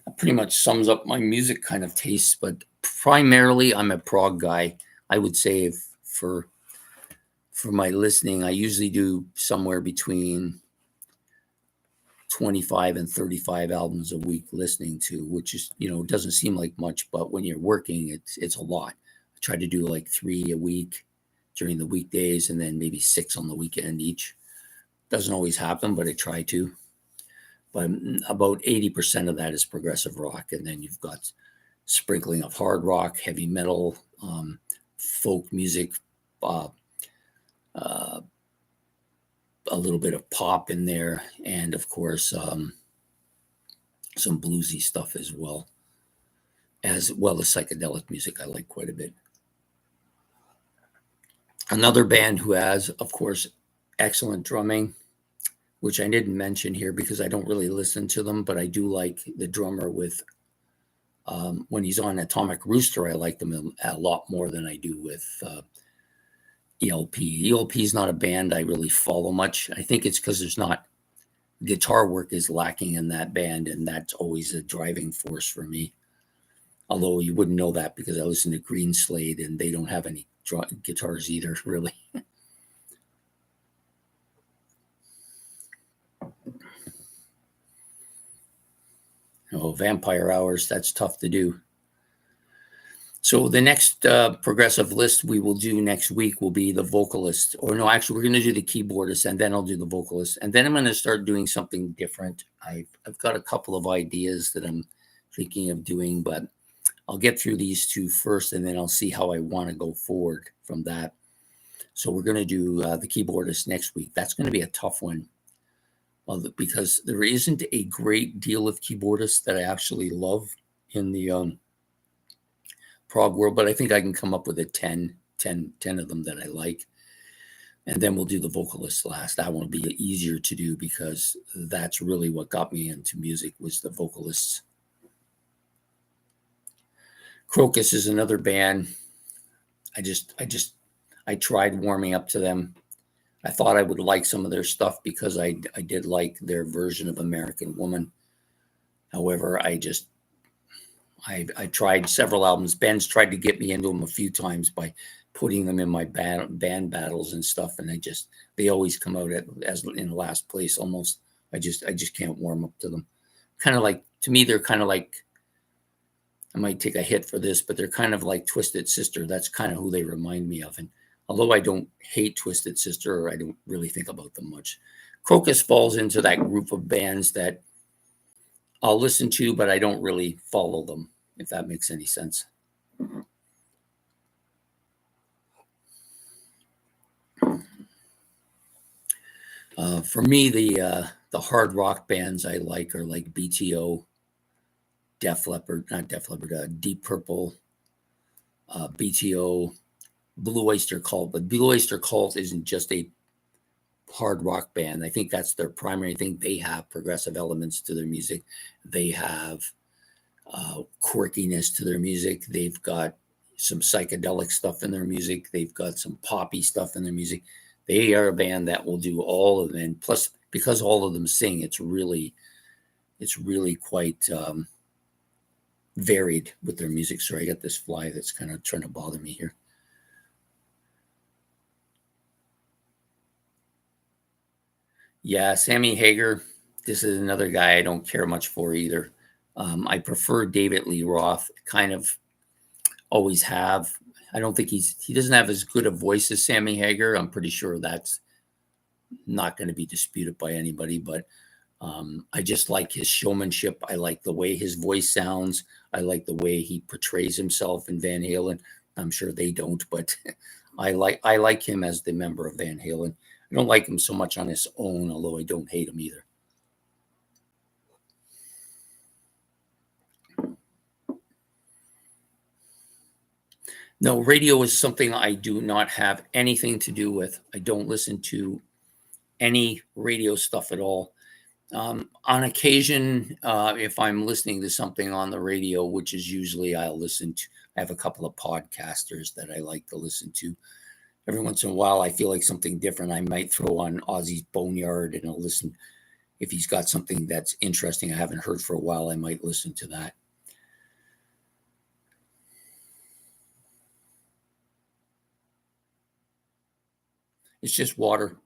A: that pretty much sums up my music kind of tastes. But primarily, I'm a prog guy. I would say for my listening, I usually do somewhere between 25 and 35 albums a week listening to, which is, doesn't seem like much, but when you're working, it's a lot. I try to do like 3 a week during the weekdays and then maybe 6 on the weekend each. Doesn't always happen, but I try to. But about 80% of that is progressive rock. And then you've got sprinkling of hard rock, heavy metal, folk music, a little bit of pop in there, and of course, some bluesy stuff as well as psychedelic music I like quite a bit. Another band who has, of course, excellent drumming, which I didn't mention here because I don't really listen to them, but I do like the drummer with, when he's on Atomic Rooster, I like them a lot more than I do with ELP. ELP is not a band I really follow much. I think it's because there's not guitar work is lacking in that band, and that's always a driving force for me. Although you wouldn't know that because I listen to Green Slade and they don't have any guitars either, really. Vampire Hours, that's tough to do. So the next progressive list we will do next week will be the vocalist. Or no, actually, we're going to do the keyboardist, and then I'll do the vocalist. And then I'm going to start doing something different. I've got a couple of ideas that I'm thinking of doing, but I'll get through these two first, and then I'll see how I want to go forward from that. So we're going to do the keyboardist next week. That's going to be a tough one. Well, because there isn't a great deal of keyboardists that I actually love in the prog world, but I think I can come up with 10 of them that I like. And then we'll do the vocalist last. That one will be easier to do because that's really what got me into music was the vocalists. Crocus is another band. I tried warming up to them. I thought I would like some of their stuff because I did like their version of American Woman. However, I tried several albums. Ben's tried to get me into them a few times by putting them in my band battles and stuff, and they always come out as in last place almost. I just can't warm up to them. Kind of like, to me, they're kind of like, I might take a hit for this, but they're kind of like Twisted Sister. That's kind of who they remind me of. And although I don't hate Twisted Sister, or I don't really think about them much, Crocus falls into that group of bands that I'll listen to, but I don't really follow them, if that makes any sense. For me, the hard rock bands I like are like BTO, Deep Purple, BTO, Blue Oyster Cult. But Blue Oyster Cult isn't just a hard rock band. I think that's their primary thing. They have progressive elements to their music. They have quirkiness to their music. They've got some psychedelic stuff in their music. They've got some poppy stuff in their music. They are a band that will do all of them. Plus, because all of them sing, it's really quite varied with their music. Sorry, I got this fly that's kind of trying to bother me here. Yeah, Sammy Hagar. This is another guy I don't care much for either. I prefer David Lee Roth. Kind of always have. I don't think he doesn't have as good a voice as Sammy Hagar. I'm pretty sure that's not going to be disputed by anybody. But I just like his showmanship. I like the way his voice sounds. I like the way he portrays himself in Van Halen. I'm sure they don't, but I like him as the member of Van Halen. I don't like him so much on his own, although I don't hate him either. No, radio is something I do not have anything to do with. I don't listen to any radio stuff at all. On occasion, if I'm listening to something on the radio, which is usually I'll listen to, I have a couple of podcasters that I like to listen to. Every once in a while, I feel like something different. I might throw on Ozzy's Boneyard and I'll listen. If he's got something that's interesting I haven't heard for a while, I might listen to that. It's just water.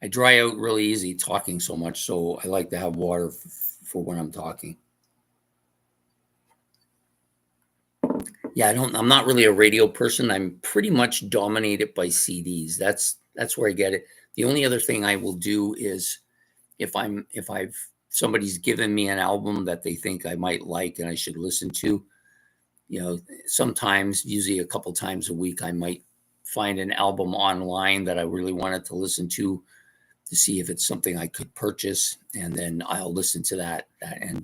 A: I dry out really easy talking so much, so I like to have water for when I'm talking. Yeah, I'm not really a radio person. I'm pretty much dominated by CDs. That's where I get it. The only other thing I will do is if somebody's given me an album that they think I might like and I should listen to, sometimes, usually a couple times a week, I might find an album online that I really wanted to listen to see if it's something I could purchase, and then I'll listen to that.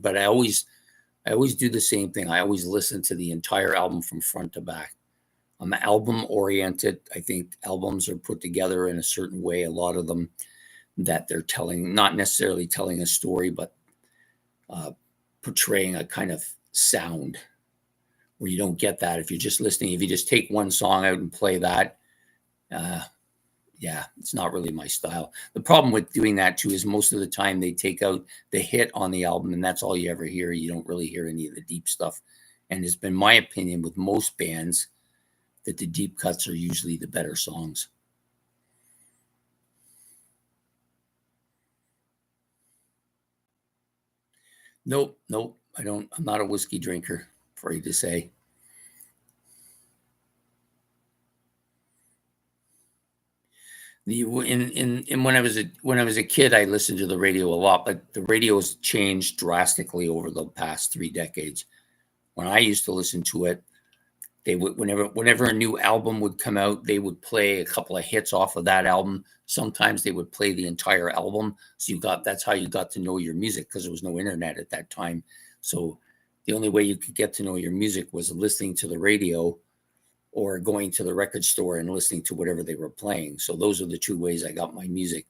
A: But I always do the same thing. I always listen to the entire album from front to back. I'm album oriented. I think albums are put together in a certain way. A lot of them that they're not necessarily telling a story, but portraying a kind of sound where you don't get that if you're just listening. If you just take one song out and play that, it's not really my style. The problem with doing that too is most of the time they take out the hit on the album and that's all you ever hear. You don't really hear any of the deep stuff. And it's been my opinion with most bands that the deep cuts are usually the better songs. Nope. I'm not a whiskey drinker, afraid to say. When I was a kid, I listened to the radio a lot, but the radio has changed drastically over the past 3 decades. When I used to listen to it, they would whenever a new album would come out, they would play a couple of hits off of that album. Sometimes they would play the entire album. So that's how you got to know your music, because there was no internet at that time. So the only way you could get to know your music was listening to the radio or going to the record store and listening to whatever they were playing. So those are the 2 ways I got my music.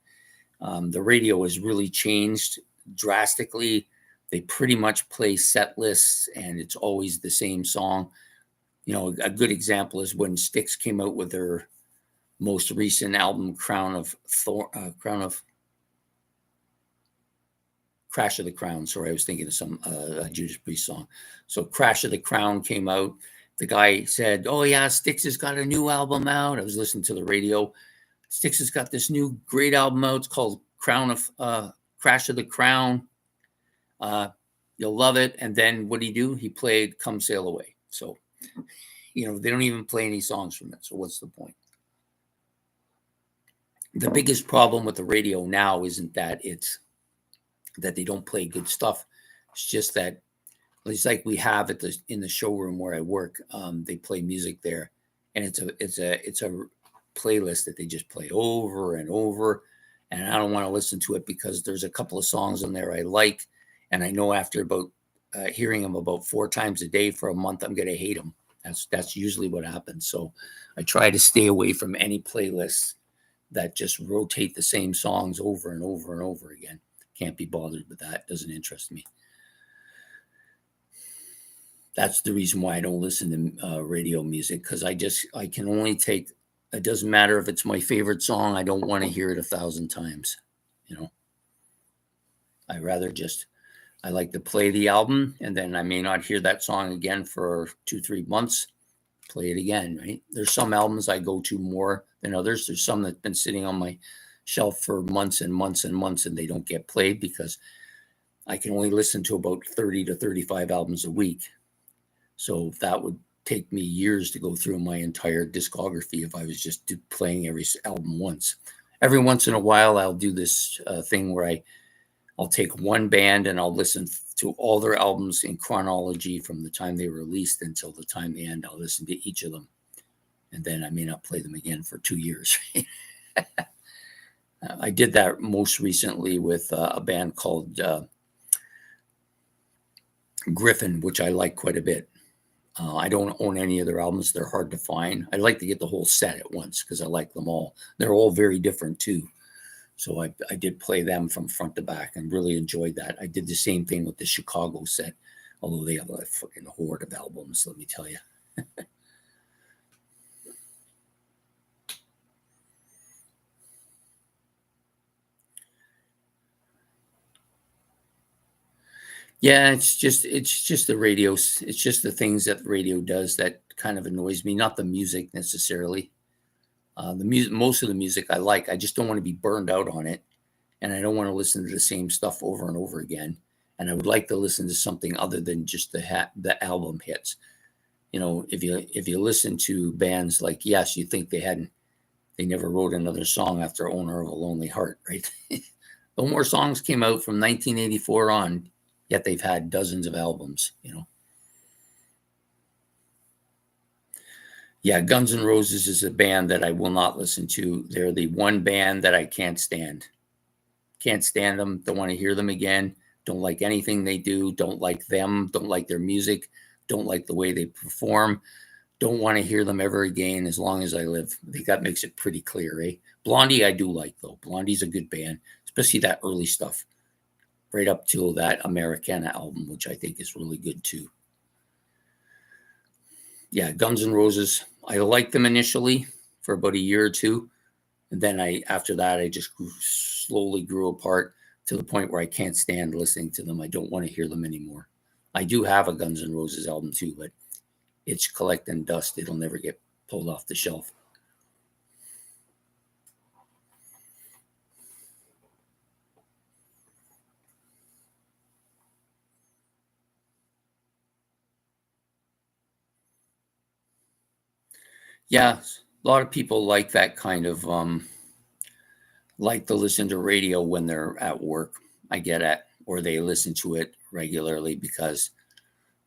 A: The radio has really changed drastically. They pretty much play set lists and it's always the same song. A good example is when Styx came out with their most recent album, Crash of the Crown. Sorry, I was thinking of some Judas Priest song. So Crash of the Crown came out. The guy said, "Oh yeah, Styx has got a new album out." I was listening to the radio. Styx has got this new great album out. It's called Crash of the Crown. You'll love it. And then what did he do? He played Come Sail Away. So, they don't even play any songs from it. So what's the point? The biggest problem with the radio now isn't that that they don't play good stuff. It's just that it's like we have in the showroom where I work. They play music there, and it's a playlist that they just play over and over. And I don't want to listen to it because there's a couple of songs on there I like, and I know after about hearing them about 4 times a day for a month, I'm going to hate them. That's usually what happens. So I try to stay away from any playlists that just rotate the same songs over and over and over again. Can't be bothered with that. Doesn't interest me. That's the reason why I don't listen to radio music, because I can only take, it doesn't matter if it's my favorite song. I don't want to hear it 1,000 times. I rather I like to play the album, and then I may not hear that song again for 2-3 months. Play it again, right? There's some albums I go to more than others. There's some that've been sitting on my shelf for months and months and months, and they don't get played because I can only listen to about 30 to 35 albums a week. So that would take me years to go through my entire discography if I was just playing every album once. Every once in a while, I'll do this thing where I'll take one band and I'll listen to all their albums in chronology from the time they were released until the time they end. I'll listen to each of them. and then I may not play them again for 2 years. I did that most recently with a band called Griffin, which I like quite a bit. I don't own any of their albums. They're hard to find. I like to get the whole set at once because I like them all. They're all very different too. So I did play them from front to back and really enjoyed that. I did the same thing with the Chicago set, although they have a fucking horde of albums, let me tell you. Yeah, it's just the radio. It's just the things that the radio does that kind of annoys me. Not the music necessarily. The music, most of the music I like. I just don't want to be burned out on it, and I don't want to listen to the same stuff over and over again. And I would like to listen to something other than just the album hits. You know, if you listen to bands like Yes, you think they never wrote another song after Owner of a Lonely Heart, right? No more songs came out from 1984 on, yet they've had dozens of albums, you know. Yeah, Guns N' Roses is a band that I will not listen to. They're the one band that I can't stand. Can't stand them. Don't want to hear them again. Don't like anything they do. Don't like them. Don't like their music. Don't like the way they perform. Don't want to hear them ever again as long as I live. I think that makes it pretty clear, eh? Blondie I do like, though. Blondie's a good band, especially that early stuff, right up till that Americana album, which I think is really good, too. Yeah, Guns N' Roses. I liked them initially for about a year or two. And then after that, I just slowly grew apart to the point where I can't stand listening to them. I don't want to hear them anymore. I do have a Guns N' Roses album too, but it's collecting dust. It'll never get pulled off the shelf. Yeah, a lot of people like that kind of like to listen to radio when they're at work. I get it, or they listen to it regularly because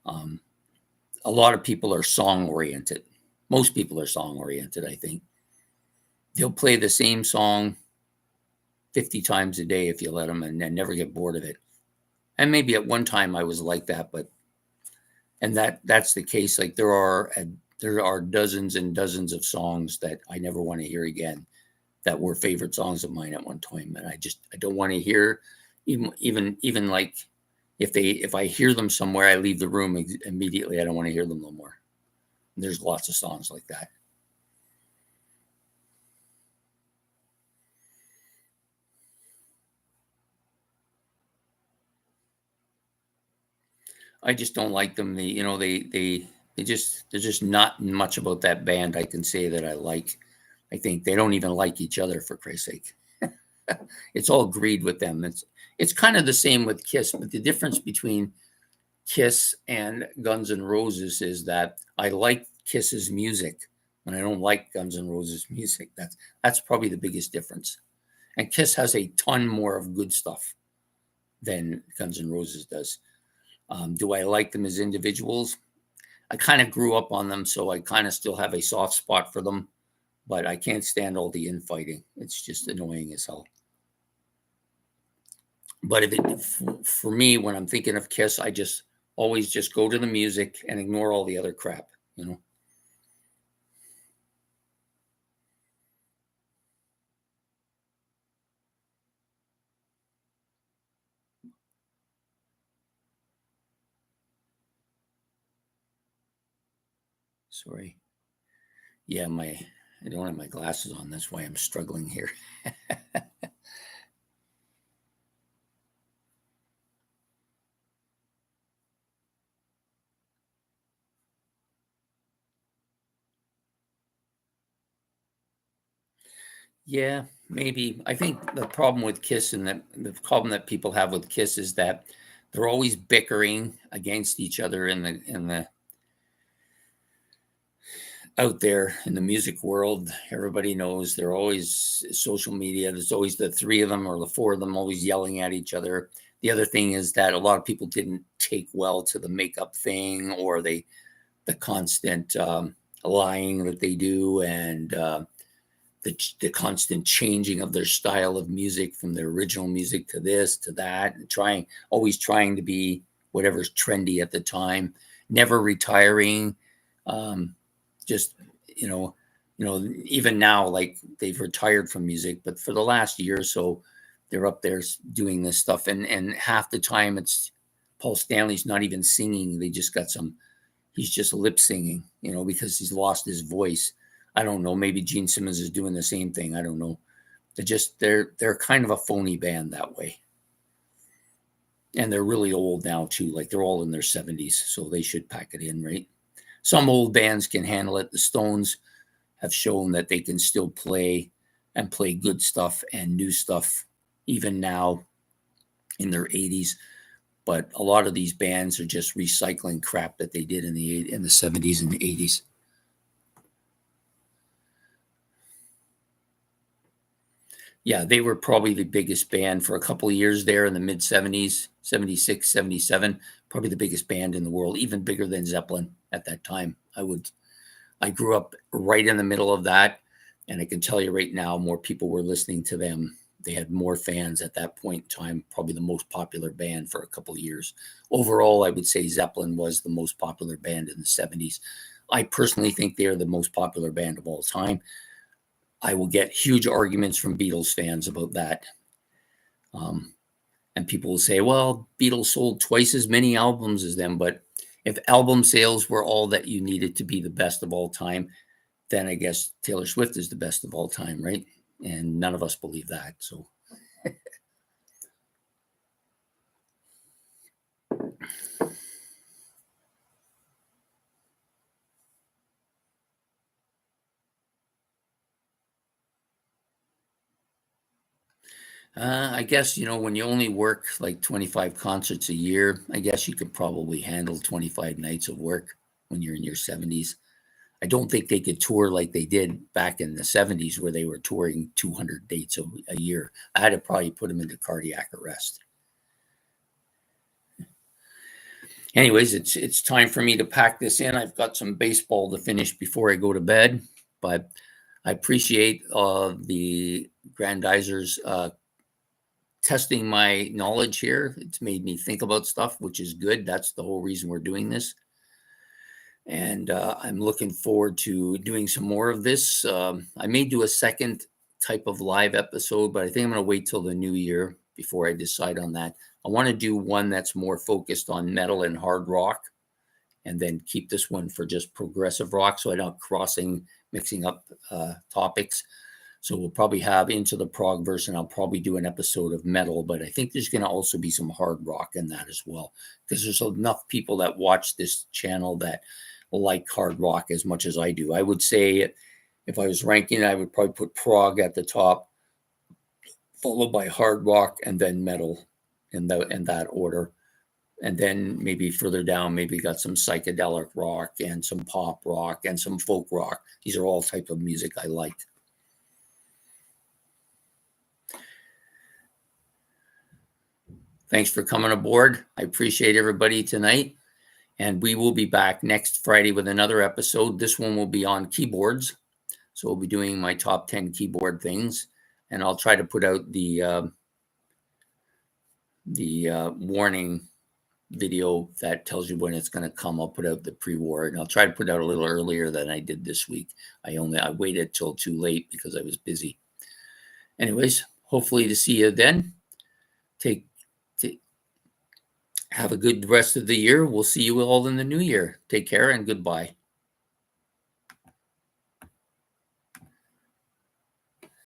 A: um, a lot of people are song oriented. Most people are song oriented, I think. They'll play the same song 50 times a day if you let them and never get bored of it. And maybe at one time I was like that, but and that's the case. Like there are dozens and dozens of songs that I never want to hear again that were favorite songs of mine at one time, and I don't want to hear even like if I hear them somewhere, I leave the room immediately. I don't want to hear them no more. And there's lots of songs like that. I just don't like them. There's just not much about that band I can say that I like. I think they don't even like each other, for Christ's sake. It's all greed with them. It's kind of the same with Kiss, but the difference between Kiss and Guns N' Roses is that I like Kiss's music, and I don't like Guns N' Roses music. That's probably the biggest difference. And Kiss has a ton more of good stuff than Guns N' Roses does. Do I like them as individuals? I kind of grew up on them, so I kind of still have a soft spot for them, but I can't stand all the infighting. It's just annoying as hell. But for me, when I'm thinking of Kiss, I just always just go to the music and ignore all the other crap, you know? Sorry. Yeah, I don't have my glasses on. That's why I'm struggling here. Yeah, maybe. I think the problem with Kiss and the problem that people have with Kiss is that they're always bickering against each other in the out there in the music world. Everybody knows they're always social media. There's always the three of them or the four of them always yelling at each other. The other thing is that a lot of people didn't take well to the makeup thing or the constant. lying that they do, and the constant changing of their style of music from their original music to this to that, and always trying to be whatever's trendy at the time, never retiring. Just you know, even now, like they've retired from music, but for the last year or so, they're up there doing this stuff, and half the time it's Paul Stanley's not even singing. They just got some. He's just lip singing, because he's lost his voice. I don't know. Maybe Gene Simmons is doing the same thing. I don't know. They're kind of a phony band that way. And they're really old now too. Like they're all in their 70s, so they should pack it in, right? Some old bands can handle it. The Stones have shown that they can still play and play good stuff and new stuff even now in their 80s. But a lot of these bands are just recycling crap that they did in the 70s and the 80s. Yeah, they were probably the biggest band for a couple of years there in the mid 70s, 76, 77, probably the biggest band in the world, even bigger than Zeppelin at that time. I grew up right in the middle of that, and I can tell you right now, more people were listening to them. They had more fans at that point in time, probably the most popular band for a couple of years. Overall, I would say Zeppelin was the most popular band in the 70s. I personally think they're the most popular band of all time. I will get huge arguments from Beatles fans about that. And people will say, well, Beatles sold twice as many albums as them. But if album sales were all that you needed to be the best of all time, then I guess Taylor Swift is the best of all time, right? And none of us believe that. So I guess, when you only work like 25 concerts a year, I guess you could probably handle 25 nights of work when you're in your 70s. I don't think they could tour like they did back in the 70s where they were touring 200 dates a year. I had to probably put them into cardiac arrest. Anyways, it's time for me to pack this in. I've got some baseball to finish before I go to bed, but I appreciate the Grandizers testing my knowledge here. It's made me think about stuff, which is good. That's the whole reason we're doing this. And I'm looking forward to doing some more of this. I may do a second type of live episode, but I think I'm going to wait till the new year before I decide on that. I want to do one that's more focused on metal and hard rock, and then keep this one for just progressive rock, so I don't mixing up topics. So we'll probably have Into the Progverse, and I'll probably do an episode of metal, but I think there's going to also be some hard rock in that as well, because there's enough people that watch this channel that like hard rock as much as I do. I would say if I was ranking, I would probably put prog at the top, followed by hard rock, and then metal in that order. And then maybe further down, maybe got some psychedelic rock and some pop rock and some folk rock. These are all type of music I like. Thanks for coming aboard. I appreciate everybody tonight. And we will be back next Friday with another episode. This one will be on keyboards. So we'll be doing my top 10 keyboard things. And I'll try to put out the warning video that tells you when it's going to come. I'll put out the pre-warning. I'll try to put out a little earlier than I did this week. I waited till too late because I was busy. Anyways, hopefully to see you then. Have a good rest of the year. We'll see you all in the new year. Take care and goodbye.